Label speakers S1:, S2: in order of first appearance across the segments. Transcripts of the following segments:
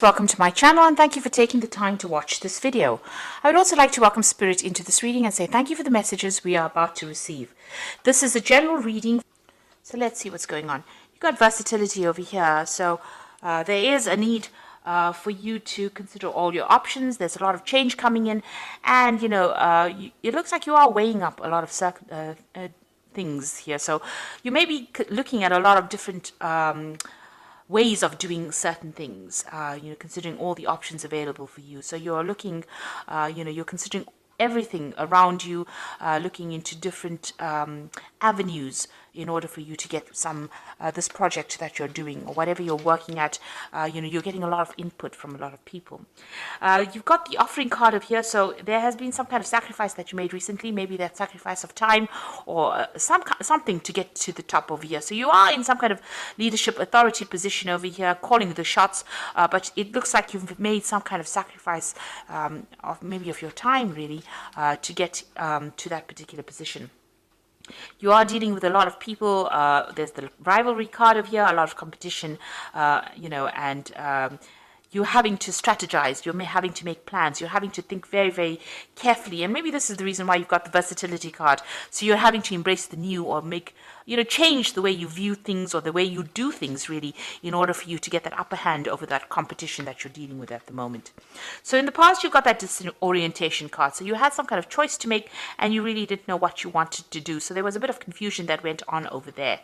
S1: Welcome to my channel and thank you for taking the time to watch this video. I would also like to welcome Spirit into this reading and say thank you for the messages we are about to receive. This is a general reading, so let's see what's going on. You've got versatility over here, so there is a need for you to consider all your options. There's a lot of change coming in, and it looks like you are weighing up a lot of things here. So you may be looking at a lot of different ways of doing certain things, considering all the options available for you. So you're looking, you're considering everything around you, looking into different avenues in order for you to get some this project that you're doing or whatever you're working at. You're getting a lot of input from a lot of people. You've got the offering card up here, so there has been some kind of sacrifice that you made recently, maybe that sacrifice of time or something to get to the top over here. So you are in some kind of leadership authority position over here, calling the shots, but it looks like you've made some kind of sacrifice of maybe of your time really to get to that particular position. You are dealing with a lot of people. There's the rivalry card over here, a lot of competition, and you're having to strategize, you're having to make plans, you're having to think very, very carefully. And maybe this is the reason why you've got the versatility card. So you're having to embrace the new or change the way you view things or the way you do things really in order for you to get that upper hand over that competition that you're dealing with at the moment. So in the past, you've got that disorientation card. So you had some kind of choice to make and you really didn't know what you wanted to do. So there was a bit of confusion that went on over there.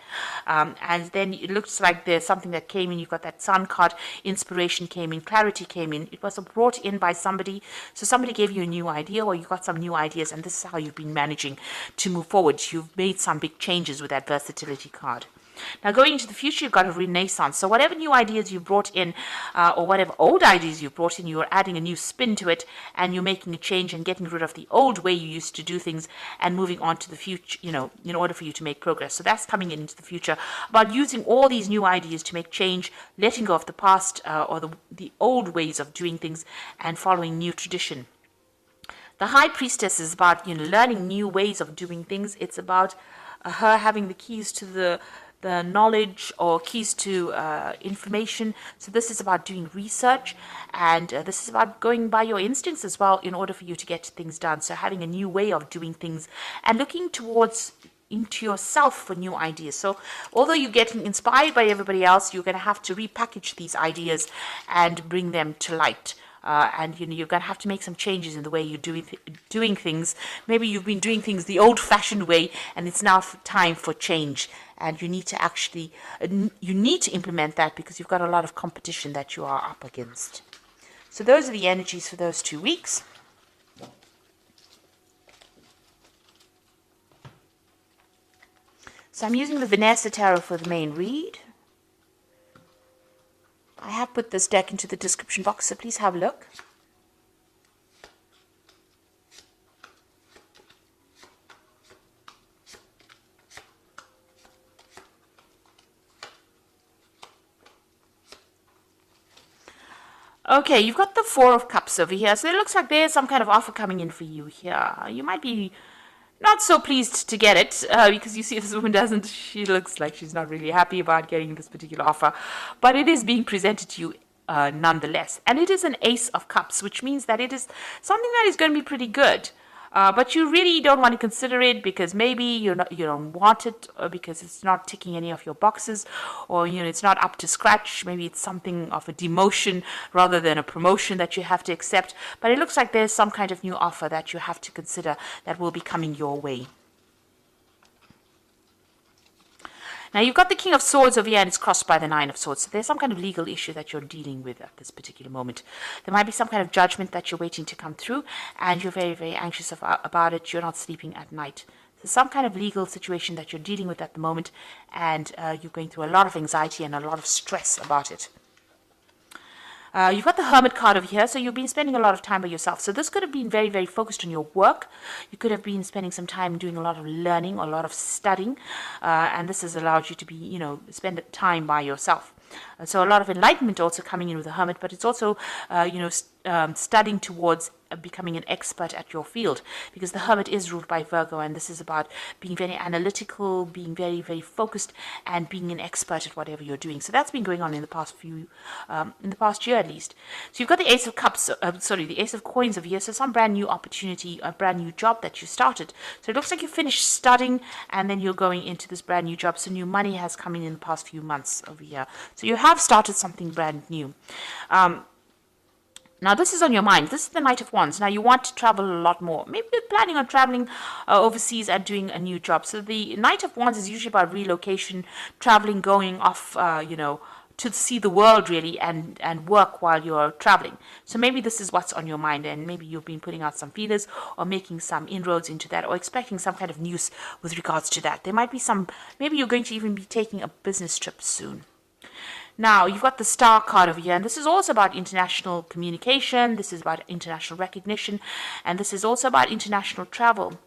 S1: And then it looks like there's something that came in. You've got that sun card, inspiration came in, clarity came in. It was brought in by somebody. So somebody gave you a new idea or you got some new ideas and this is how you've been managing to move forward. You've made some big changes with that versatility card. Now going into the future, you've got a renaissance. So whatever new ideas you brought in or whatever old ideas you brought in, you're adding a new spin to it and you're making a change and getting rid of the old way you used to do things and moving on to the future, in order for you to make progress. So that's coming into the future about using all these new ideas to make change, letting go of the past or the old ways of doing things and following new tradition. The High Priestess is about learning new ways of doing things. It's about her having the keys to the knowledge or keys to information. So this is about doing research and this is about going by your instincts as well in order for you to get things done. So having a new way of doing things and looking towards into yourself for new ideas. So although you're getting inspired by everybody else, you're going to have to repackage these ideas and bring them to light. And you're going to have to make some changes in the way you're doing things. Maybe you've been doing things the old-fashioned way, and it's now time for change. And you need to actually implement that because you've got a lot of competition that you are up against. So those are the energies for those 2 weeks. So I'm using the Vanessa Tarot for the main read. I have put this deck into the description box, so please have a look. Okay, you've got the Four of Cups over here. So it looks like there's some kind of offer coming in for you here. You might be not so pleased to get it because you see this woman she looks like she's not really happy about getting this particular offer, but it is being presented to you nonetheless, and it is an Ace of Cups, which means that it is something that is going to be pretty good. But you really don't want to consider it because maybe you don't want it or because it's not ticking any of your boxes or it's not up to scratch. Maybe it's something of a demotion rather than a promotion that you have to accept. But it looks like there's some kind of new offer that you have to consider that will be coming your way. Now you've got the King of Swords over here and it's crossed by the Nine of Swords. So there's some kind of legal issue that you're dealing with at this particular moment. There might be some kind of judgment that you're waiting to come through and you're very, very anxious about it. You're not sleeping at night. So some kind of legal situation that you're dealing with at the moment and you're going through a lot of anxiety and a lot of stress about it. You've got the Hermit card over here, so you've been spending a lot of time by yourself. So this could have been very, very focused on your work. You could have been spending some time doing a lot of learning, a lot of studying, and this has allowed you to be, spend time by yourself. So a lot of enlightenment also coming in with the Hermit, but it's also, studying towards becoming an expert at your field, because the Hermit is ruled by Virgo, and this is about being very analytical, being very, very focused, and being an expert at whatever you're doing. So that's been going on in the past in the past year at least. So you've got the Ace of Cups, the Ace of Coins over here. So some brand new opportunity, a brand new job that you started. So it looks like you finished studying, and then you're going into this brand new job. So new money has come in the past few months over here. So you have started something brand new. Now, this is on your mind. This is the Knight of Wands. Now, you want to travel a lot more. Maybe you're planning on traveling overseas and doing a new job. So the Knight of Wands is usually about relocation, traveling, going off, to see the world, really, and work while you're traveling. So maybe this is what's on your mind, and maybe you've been putting out some feelers or making some inroads into that, or expecting some kind of news with regards to that. There might be maybe you're going to even be taking a business trip soon. Now, you've got the Star card over here, and this is also about international communication, this is about international recognition, and this is also about international travel.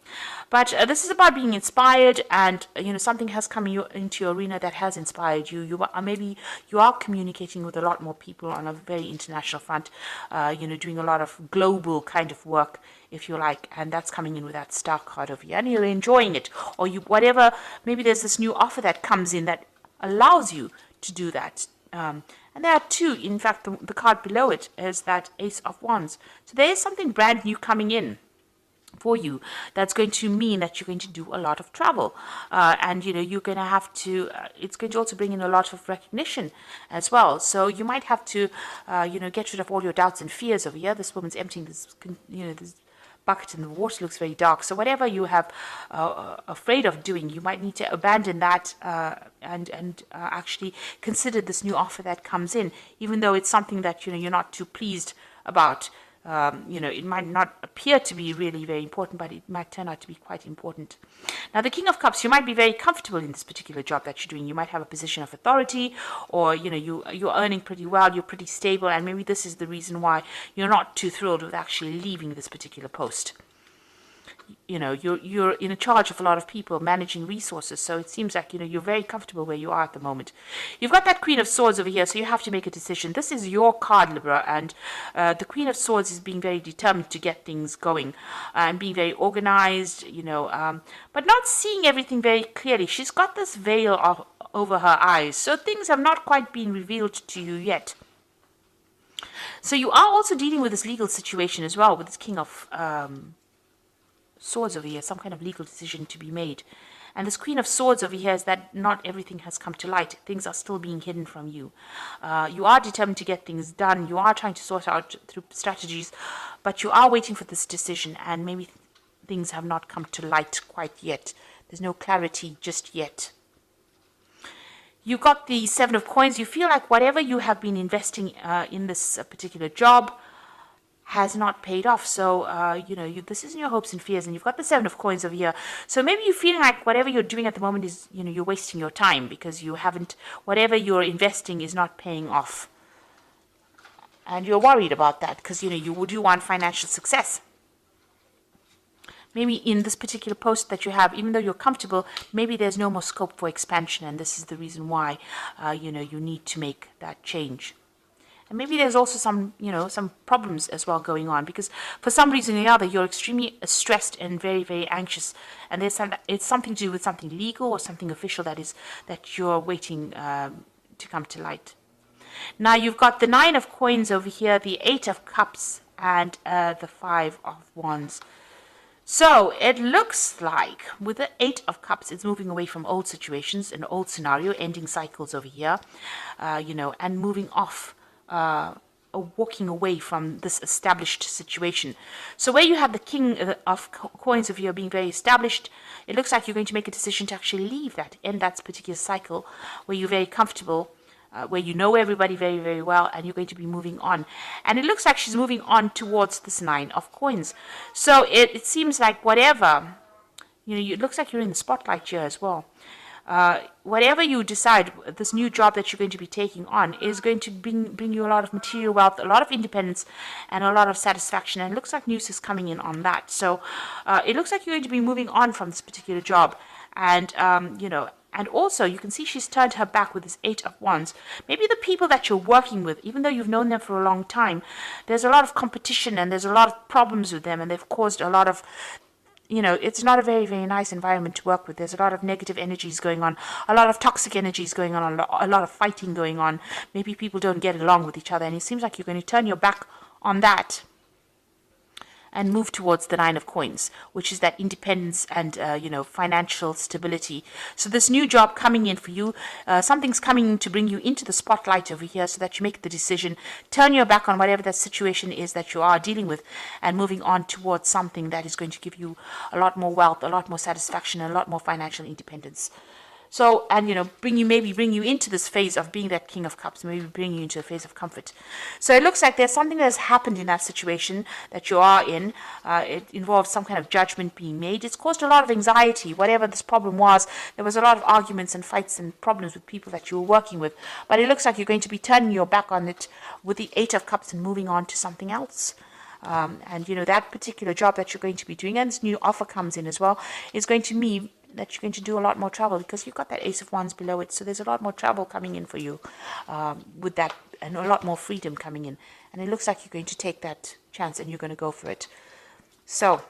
S1: But this is about being inspired, and, something has come into your arena that has inspired you. Maybe you are communicating with a lot more people on a very international front, doing a lot of global kind of work, if you like, and that's coming in with that Star card over here, and you're enjoying it, or maybe there's this new offer that comes in that allows you to do that. And there are two, in fact, the card below it is that Ace of Wands. So there is something brand new coming in for you that's going to mean that you're going to do a lot of travel, and you're going to have to it's going to also bring in a lot of recognition as well. So you might have to get rid of all your doubts and fears over here. This woman's emptying this bucket in the water, looks very dark. So whatever you have afraid of doing, you might need to abandon that and actually consider this new offer that comes in, even though it's something that you're not too pleased about. It might not appear to be really very important, but it might turn out to be quite important. Now, the King of Cups, you might be very comfortable in this particular job that you're doing. You might have a position of authority, or you're earning pretty well, you're pretty stable, and maybe this is the reason why you're not too thrilled with actually leaving this particular post. You're in charge of a lot of people, managing resources, so it seems like you're very comfortable where you are at the moment. You've got that Queen of Swords over here, so you have to make a decision. This is your card, Libra, and the Queen of Swords is being very determined to get things going and being very organized, but not seeing everything very clearly. She's got this veil over her eyes, so things have not quite been revealed to you yet. So you are also dealing with this legal situation as well, with this King of Swords over here, some kind of legal decision to be made. And this Queen of Swords over here is that not everything has come to light. Things are still being hidden from you. You are determined to get things done. You are trying to sort out through strategies, but you are waiting for this decision, and maybe things have not come to light quite yet. There's no clarity just yet. You've got the Seven of Coins. You feel like whatever you have been investing in this particular job has not paid off. So, this is in your hopes and fears, and you've got the Seven of Coins over here. So maybe you're feeling like whatever you're doing at the moment is, you're wasting your time because whatever you're investing is not paying off. And you're worried about that because, you do want financial success. Maybe in this particular post that you have, even though you're comfortable, maybe there's no more scope for expansion, and this is the reason why, you need to make that change. And maybe there's also some problems as well going on, because for some reason or the other, you're extremely stressed and very, very anxious. And it's something to do with something legal or something official that you're waiting to come to light. Now, you've got the Nine of Coins over here, the Eight of Cups, and the Five of Wands. So it looks like with the Eight of Cups, it's moving away from old situations, an old scenario, ending cycles over here, and moving off. Walking away from this established situation. So where you have the King of Coins of you being very established, it looks like you're going to make a decision to actually leave that, end that particular cycle where you're very comfortable, where you know everybody very, very well, and you're going to be moving on. And it looks like she's moving on towards this Nine of Coins. So it seems like whatever, it looks like you're in the spotlight here as well. Whatever you decide, this new job that you're going to be taking on is going to bring you a lot of material wealth, a lot of independence, and a lot of satisfaction. And it looks like news is coming in on that. So it looks like you're going to be moving on from this particular job. And, And also, you can see she's turned her back with this Eight of Wands. Maybe the people that you're working with, even though you've known them for a long time, there's a lot of competition and there's a lot of problems with them, and they've caused a lot of, it's not a very, very nice environment to work with. There's a lot of negative energies going on, a lot of toxic energies going on, a lot of fighting going on. Maybe people don't get along with each other, and it seems like you're going to turn your back on that and move towards the Nine of Coins, which is that independence and, financial stability. So this new job coming in for you, something's coming to bring you into the spotlight over here so that you make the decision, turn your back on whatever that situation is that you are dealing with, and moving on towards something that is going to give you a lot more wealth, a lot more satisfaction, and a lot more financial independence. So, and bring you into this phase of being that King of Cups, maybe bring you into a phase of comfort. So it looks like there's something that has happened in that situation that you are in. It involves some kind of judgment being made. It's caused a lot of anxiety. Whatever this problem was, there was a lot of arguments and fights and problems with people that you were working with. But it looks like you're going to be turning your back on it with the Eight of Cups and moving on to something else. And that particular job that you're going to be doing, and this new offer comes in as well, is going to mean that you're going to do a lot more travel, because you've got that Ace of Wands below it. So there's a lot more travel coming in for you with that, and a lot more freedom coming in. And it looks like you're going to take that chance and you're going to go for it. So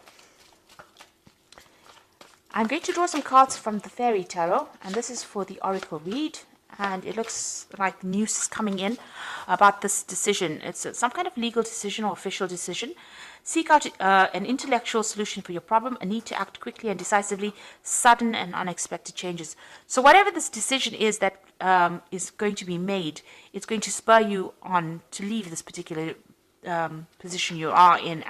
S1: I'm going to draw some cards from the Fairy Tarot, and this is for the Oracle read. And it looks like news is coming in about this decision. It's some kind of legal decision or official decision. Seek out an intellectual solution for your problem, a need to act quickly and decisively, sudden and unexpected changes. So whatever this decision is that is going to be made, it's going to spur you on to leave this particular position you are in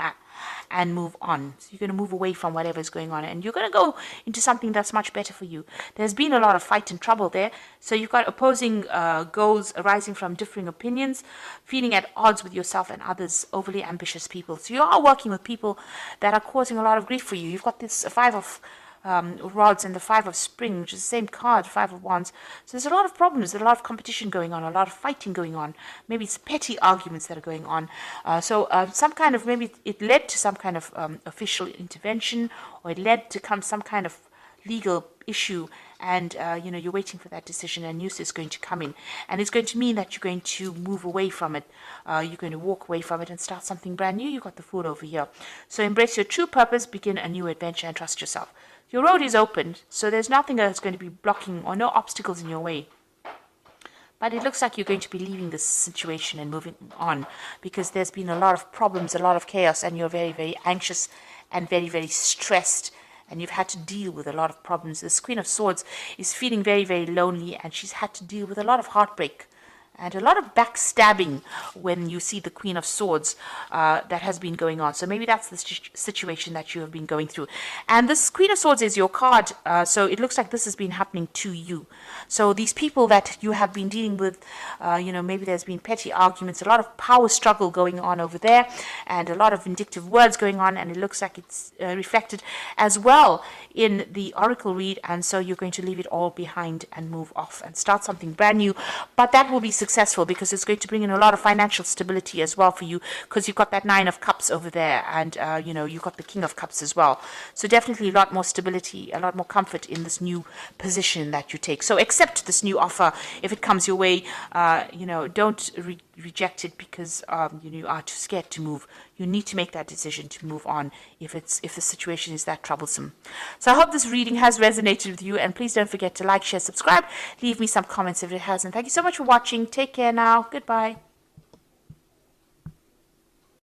S1: and move on. So you're going to move away from whatever is going on, and you're going to go into something that's much better for you. There's been a lot of fight and trouble there, so you've got opposing goals arising from differing opinions, feeling at odds with yourself and others, overly ambitious people. So you are working with people that are causing a lot of grief for you. You've got this Five of rods and the Five of Spring, which is the same card, Five of Wands. So there's a lot of problems, there's a lot of competition going on, a lot of fighting going on. Maybe it's petty arguments that are going on. Some kind of, maybe it led to some kind of official intervention, or it led to some kind of legal issue, and you're waiting for that decision, and news is going to come in, and it's going to mean that you're going to move away from it. You're going to walk away from it and start something brand new. You've got the Fool over here. So embrace your true purpose, begin a new adventure, and trust yourself. Your road is open, so there's nothing that's going to be blocking or no obstacles in your way. But it looks like you're going to be leaving this situation and moving on, because there's been a lot of problems, a lot of chaos, and you're very, very anxious and very, very stressed, and you've had to deal with a lot of problems. This Queen of Swords is feeling very, very lonely, and she's had to deal with a lot of heartbreak and a lot of backstabbing when you see the Queen of Swords that has been going on. So maybe that's the situation that you have been going through. And this Queen of Swords is your card, so it looks like this has been happening to you. So these people that you have been dealing with, maybe there's been petty arguments, a lot of power struggle going on over there, and a lot of vindictive words going on, and it looks like it's reflected as well in the Oracle read. And so you're going to leave it all behind and move off and start something brand new. But that will be successful, because it's going to bring in a lot of financial stability as well for you, because you've got that Nine of Cups over there, and you've got the King of Cups as well. So definitely a lot more stability, a lot more comfort in this new position that you take. So accept this new offer if it comes your way. Don't reject it because you are too scared to move. You need to make that decision to move on if the situation is that troublesome. So I hope this reading has resonated with you, and please don't forget to like, share, subscribe, leave me some comments if it hasn't. Thank you so much for watching. Take care now. Goodbye.